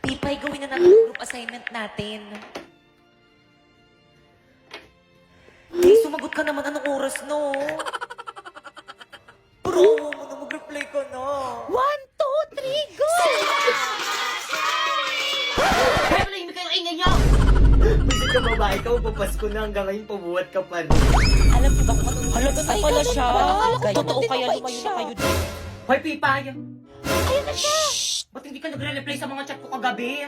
Pipay, gawin na natin ang group assignment natin. Hey, sumagot ka naman. Anong oras, no? Bro, mo na mag-reply ka na. 1, 2, 3, go! Kaya pala hindi kayo ingay niyo! Bisit ka babae ka, papasko na hanggang ngayon pabuhat ka pa rin. Alam ko ba kung anong Halaga na pala siya. Totoo kaya mabait lumayo siya. na kayo dito. Hoy, Pipay! Ayun na siya! Ba't hindi ka nagre-reply sa mga chat ko kagabi?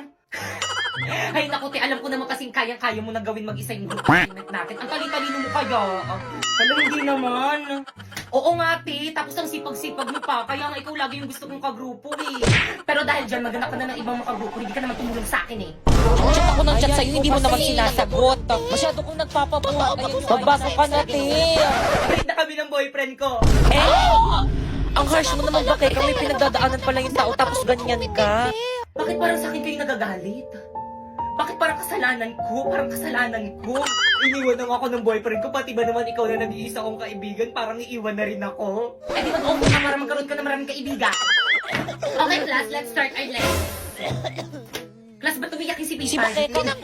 Ay, naku, te, alam ko naman kasing kayang-kaya mo na gawin mag-isa yung group assignment natin. Ang talino mo kaya. Alam, hindi naman. Oo nga, te. Tapos ang sipag-sipag mo pa. Kaya nga ikaw lagi yung gusto kong kagrupo, eh. Pero dahil dyan, maghanap ka na ng ibang makagrupo. Hindi ka naman tumulong sa akin, eh. Chat ako ng chat sa'yo, hindi mo naman sinasagot. Masyado kong nagpapabuhat. Magbasa ka na, te. Break na kami ng boyfriend ko. Ang harsh mo naman, bakit kami pinagdadaanan pala yung tao tapos ganyan ka? Bakit parang sa akin kayo nagagalit? Bakit parang kasalanan ko? Parang kasalanan ko. Iniwan na ako ng boyfriend ko. Pati ba naman ikaw na nag-iisa kong kaibigan? Parang iiwan na rin ako. Eh di mag-open na para magkaroon ka na maraming kaibigan. Okay, class. Let's start our lesson. Class, ba't umiyak yung si Pipay? Si Bakit ka nang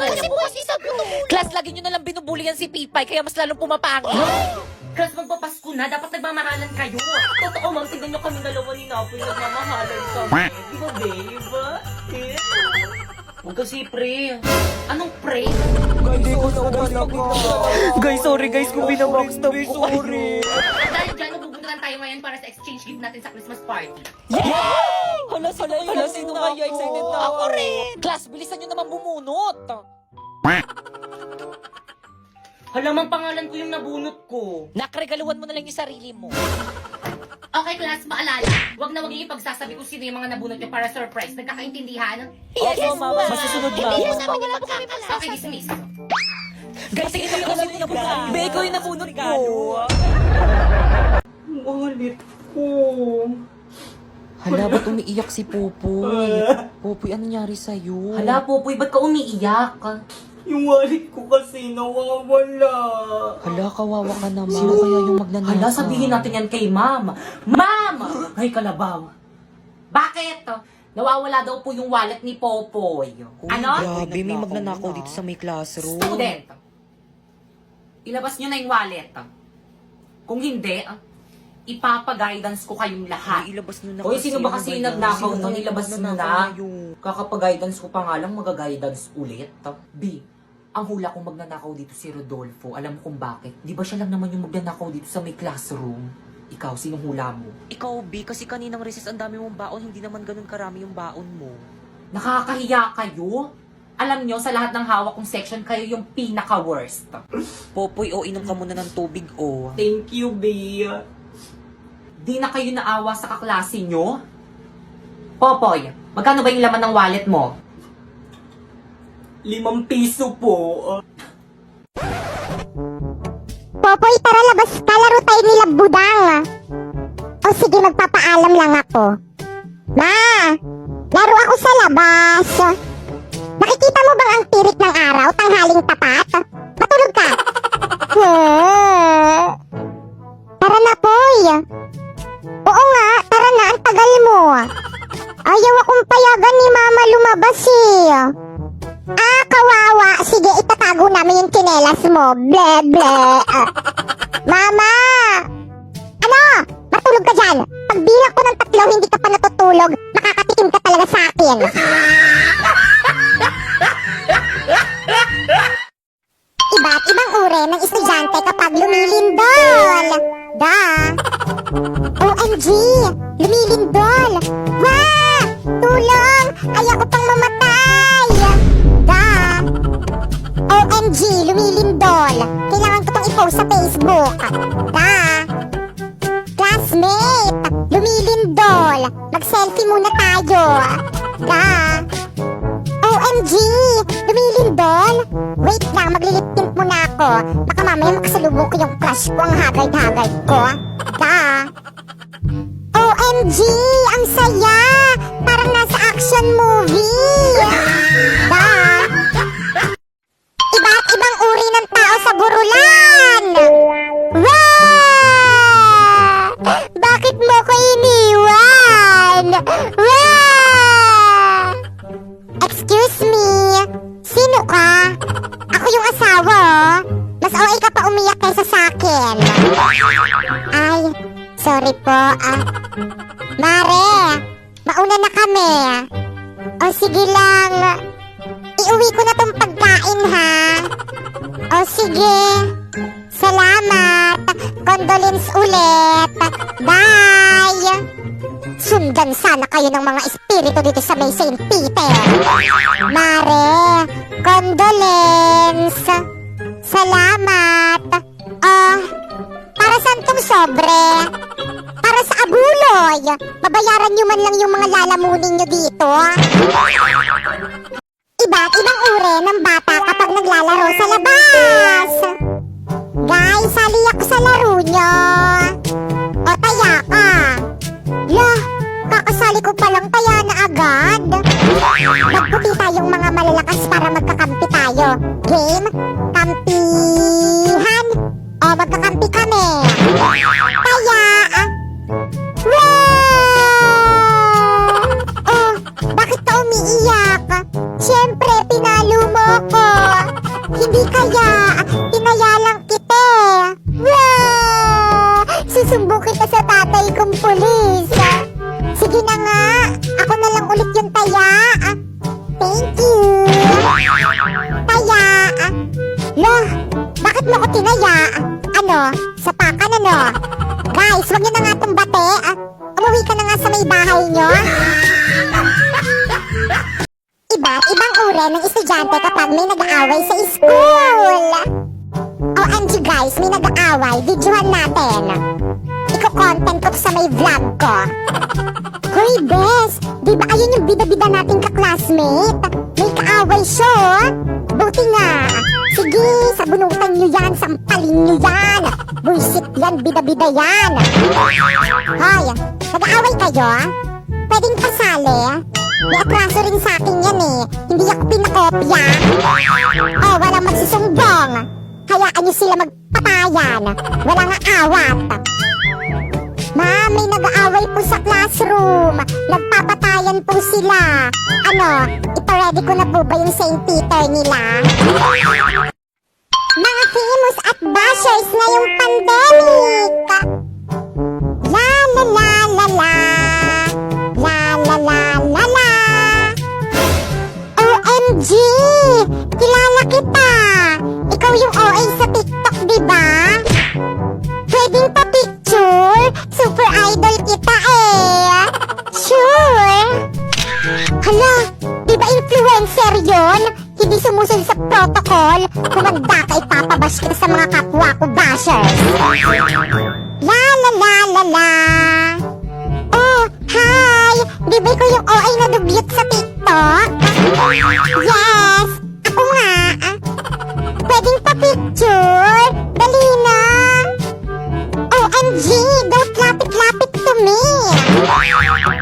Class, lagi nyo nalang binubulian si Pipay, kaya mas lalong pumapangit. Class, magpapasko na. Dapat nagmamahalan kayo. Totoo, ma'am. Tignan nyo kami dalawa ni Napoy. Nagmamahalan kami. Di ba, babe? Huwag kasi pre. Anong pre? Guys, sorry guys kung binabackstab ko kayo. At dahil dyan, nagbubunturan tayo ngayon para sa exchange gift natin sa Christmas party. Hala, sino kaya? Excited na ako rin. Class, bilisan nyo naman bumunot. Halamang pangalan ko yung nabunot ko. Nakregaluhan mo na lang yung sarili mo. Okay, class, maalala. Huwag na huwag ipagsasabi kung sino yung mga nabunot nyo para surprise. Nagkakaintindihan? Yes, mama. Masusunod, mama. Okay, dismiss. Guys, sige na kasi yung nabunot. Be, ikaw yung nabunot ko. Ulit ko. Hala, ba't umiiyak si Popoy? Popoy, ano nangyari sa'yo? Hala, Popoy, ba't ka umiiyak? Yung wallet ko kasi nawawala. Hala, kawawa ka naman. Sino kaya yung magnanakaw? Hala, sabihin natin yan kay Ma'am. Ma'am! Ay, kalabaw. Bakit? Nawawala daw po yung wallet ni Popoy. Ano? Grabe, may magnanakaw dito sa may classroom. Student, ilabas nyo na yung wallet. Kung hindi, ipapa-guidance ko kayong lahat. Ilabas nyo na Hoy, sino ba kasi yung nagnakaw nun? Ilabas nyo na. Yung... Kakapag-guidance ko pa nga lang, mag-guidance ulit. B, ang hula kong magnanakaw dito si Rodolfo. Alam mo kung bakit? Di ba siya lang naman yung magnanakaw dito sa may classroom? Ikaw, sinong hula mo? Ikaw, B, kasi kaninang recess ang dami mong baon, hindi naman ganun karami yung baon mo. Nakakahiya kayo? Alam nyo, sa lahat ng hawak kong section, kayo yung pinaka-worst. Popoy, o inom ka muna ng tubig, o. Thank you, B. Di na kayo naawa sa kaklase nyo? Popoy, magkano ba yung laman ng wallet mo? 5 piso po. Popoy, tara labas ka. Laro tayo nila budang. O sige, magpapaalam lang ako. Ma, laro ako sa labas. Nakikita mo bang ang tirik ng araw, tanghaling tapat? Matulog ka. Tara na, Poy. Oo nga, tara na, ang tagal mo. Ayaw akong payagan ni Mama lumabas eh. Ah, kawawa. Sige, itatago namin yung tsinelas mo. Ble, ble. Mama! Ano? Matulog ka dyan. Pagbilang ko ng 3, hindi ka pa natutulog. Makakatikim ka talaga sa akin. Iba't ibang uri ng estudyante kapag lumilindol. Da. OMG! Lumilindol! Wah! Tulong! Ayoko pang mamatay! Da! OMG! Lumilindol! Kailangan ko pang i-post sa Facebook! Da! Classmate! Lumilindol! Mag-selfie muna tayo! Da! OMG! Lumilindol! Wait lang, maglilip tint muna ako. Baka mamaya makasalubong ko yung crush ko, ang hagard-hagard ko. Da! OMG! Ang saya! Parang nasa action movie! Da! Iba't ibang uri ng tao sa burulan! Wah! Bakit mo ko iniwan? Wah! Excuse sorry po. Mare, mauna na kami. O sige lang, iuwi ko na tong pagkain ha. O sige, salamat. Condolence ulit. Bye! Sundan sana kayo ng mga espiritu dito sa may St. Peter. Mare, condolence. Salamat. Para saan tong sobre? Para sa abuloy. Babayaran nyo man lang yung mga lalamunin nyo dito. Iba't ibang uri ng bata kapag naglalaro sa labas. Guys, sali ako sa laro nyo. O taya ka. Lah, kakasali ko palang taya na agad. Magputi tayong mga malalakas para magkakampi tayo. Game? Kampihan? O magkakampi kami. Taya. Wow! Oh, bakit ka umiiyak? Siyempre, pinalo mo ko. Hindi kaya, pinaya lang kita. Wow! Susumbong kita sa tatay kong pulis. Sige na nga, ako na lang ulit yung taya. Thank you. Taya. Loh, bakit mo ko tinaya? Ano, sapakan ano? Guys, wag nyo na nga itong bate. Umuwi ka na nga sa may bahay nyo. Iba't ibang uri ng estudyante kapag may nag-aaway sa school. OMG guys, may nag-aaway. Videohan natin. Iko-content ko to sa may vlog ko. Hoy Bes, di ba ayun yung bida-bida nating ka-classmate? May kaaway siya oh. Buti nga. Sige, sabunutan nyo yan, sampalin nyo yan. Buisit yan, bida-bida yan. Hoy, nag-aaway kayo? Pwedeng pasali? May atraso rin sa akin yan eh. Hindi ako pinakopya. Oh, walang magsusumbong. Hayaan nyo sila magpatayan. Wala nga awat. Ma'am, may nag-aaway po sa classroom. Nagpapatayan po sila. Ano, ipaready ko na po ba yung St. Peter nila? Mga famous at bashers na yung pandemic. La la la la la. La la la la la. OMG! Kilala kita! Ikaw yung OA sa TikTok, diba? Pwedeng pa picture? Super idol kita eh! Sure! Hala, diba influencer yon? Hindi sumusunod sa protocol? Kumanda ka, ipapabash kita sa mga kapwa ko bashers! La la la la la! Oh, hi! Di ba ikaw yung OA na dugyot sa TikTok? Yes! Ako nga! Pwedeng pa-picture? Dali na! OMG! Don't lapit-lapit to me!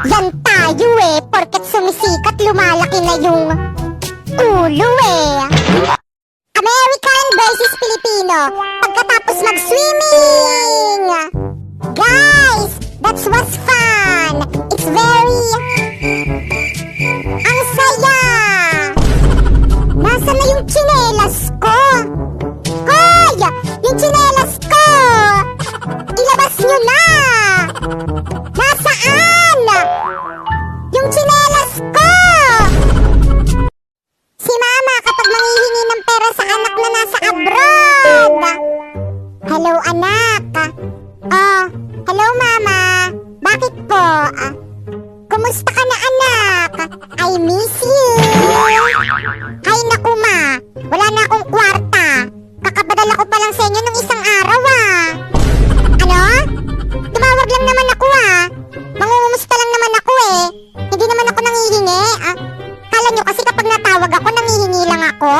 Yan tayo eh! Porket sumisikat, lumalaki na yung ulo eh! American versus Filipino! Pagkatapos mag-swimming! Guys! That was fun! It's very... Ang saya! Nasaan na yung tsinelas ko? Hoy! Yung tsinelas ko! Ilabas nyo na! Nasaan? Yung tsinelas ko! Si Mama kapag manghihingi ng pera sa anak na nasa abroad! Hello, anak! Oh, hello, Mama! Bakit po? Kumusta ka na, anak? I miss you! Hay naku, Ma! Wala na akong kwarta! Kakapadala ko pa lang sa inyo nung isang araw, Ano? Tumawag lang naman ako, Mangungumusta lang naman ako, eh. Hindi naman ako nangihingi, Kala nyo kasi kapag natawag ako, nangihingi lang ako,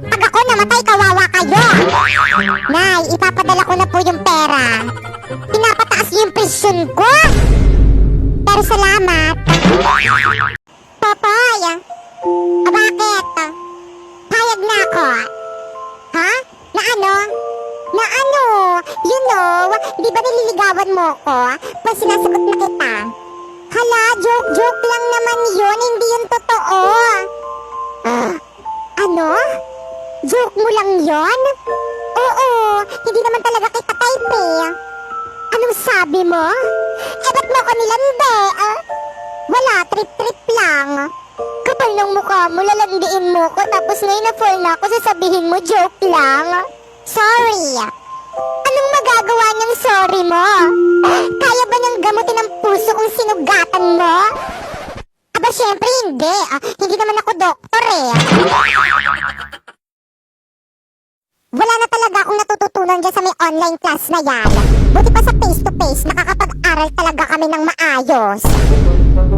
Pag ako namatay, kawawa kayo! Nay, ipapadala ko na po yung pera. Pinapataas niyo yung presyon ko? Pero salamat. Popoy, bakit? Payag na ako. Ha? Na ano? Na ano? You know, di ba nililigawan mo ko? Pag sinasagot na kita. Hala, joke lang naman yun. Hindi yun totoo. Ano? Joke mo lang yon? Oo, hindi naman talaga kita type eh. Anong sabi sinabi mo? Eh, ba't mo ko nilandi, ah? Wala, trip-trip lang. Kapal ng mukha mo, lalandiin mo ko, tapos ngayon na-fall na ako, sasabihin mo, joke lang. Sorry. Anong magagawa niyang sorry mo? Kaya ba niyang gamutin ang puso kung sinugatan mo? Aba, syempre hindi. Hindi naman ako doktor eh. Wala na talaga akong natututunan dyan sa may online class na yan. Buti pa sa face-to-face, nakakapag-aral talaga kami ng maayos.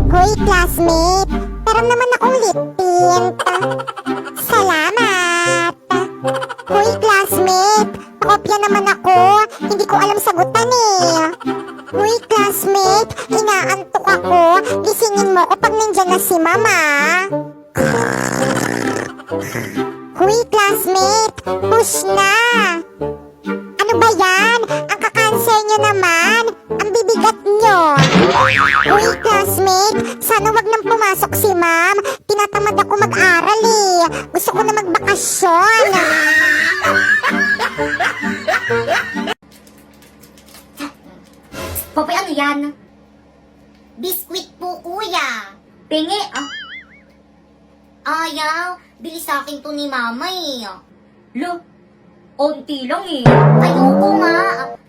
Hoy, classmate, meron naman akong lip tint. Salamat. Hoy, classmate, kopya naman ako. Hindi ko alam sagutan eh. Hoy, classmate, inaantok ako. Gisingin mo ko pag nandyan na si mama. Hoy, classmate, push na. Ano ba yan? Ang kakansel nyo naman. Ang bibigat nyo. Hoy, classmate, sana wag nang pumasok si ma'am. Tinatamad ako mag-aral eh. Gusto ko na magbakasyon. Popoy, ano yan? Biskwit po, kuya. Pingi, ah. Ayaw. Bili sa akin to ni mama eh. Lo, onti lang eh. Ayoko nga.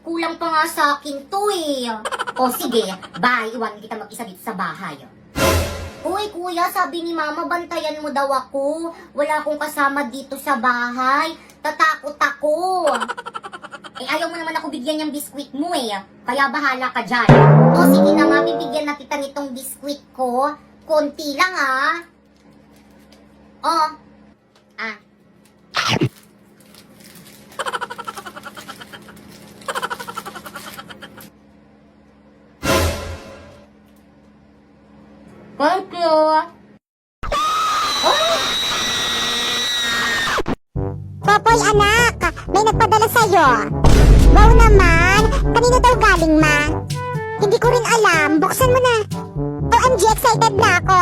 Kulang pa nga sa akin to eh. O sige, bye. Iwan kita mag-isa dito sa bahay. Uy, kuya, sabi ni mama, bantayan mo daw ako. Wala akong kasama dito sa bahay. Tatakot ako. Eh, ayaw mo naman ako bigyan ng biskwit mo eh. Kaya bahala ka dyan. O sige na nga, bibigyan na kita nitong biskwit ko. Konti lang ah. Oh. Ah. Thank you. Popoy, anak, may nagpadala sa'yo. Wow naman, kanino daw galing, ma? Hindi ko rin alam, buksan mo na. OMG, excited na ako.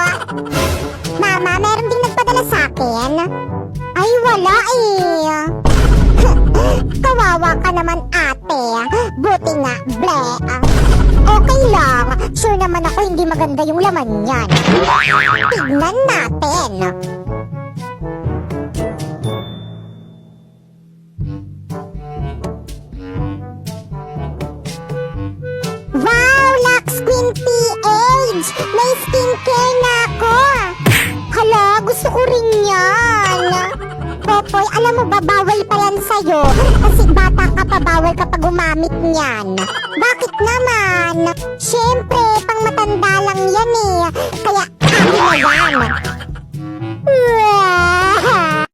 Mama, meron ding nagpadala sa'kin. Ay, wala eh. Kawawa ka naman, ate. Buti nga, ble. Okay lang, sure naman ako hindi maganda yung laman niyan. Tignan natin. Wow, Lux Queen PH! May skincare na ako! Hala, gusto ko rin yan! Popoy, alam mo ba, bawal pa yan sa'yo. Kasi bata ka pa, bawal ka pa gumamit niyan. Bakit naman? Siyempre, pang matanda lang yan eh. Kaya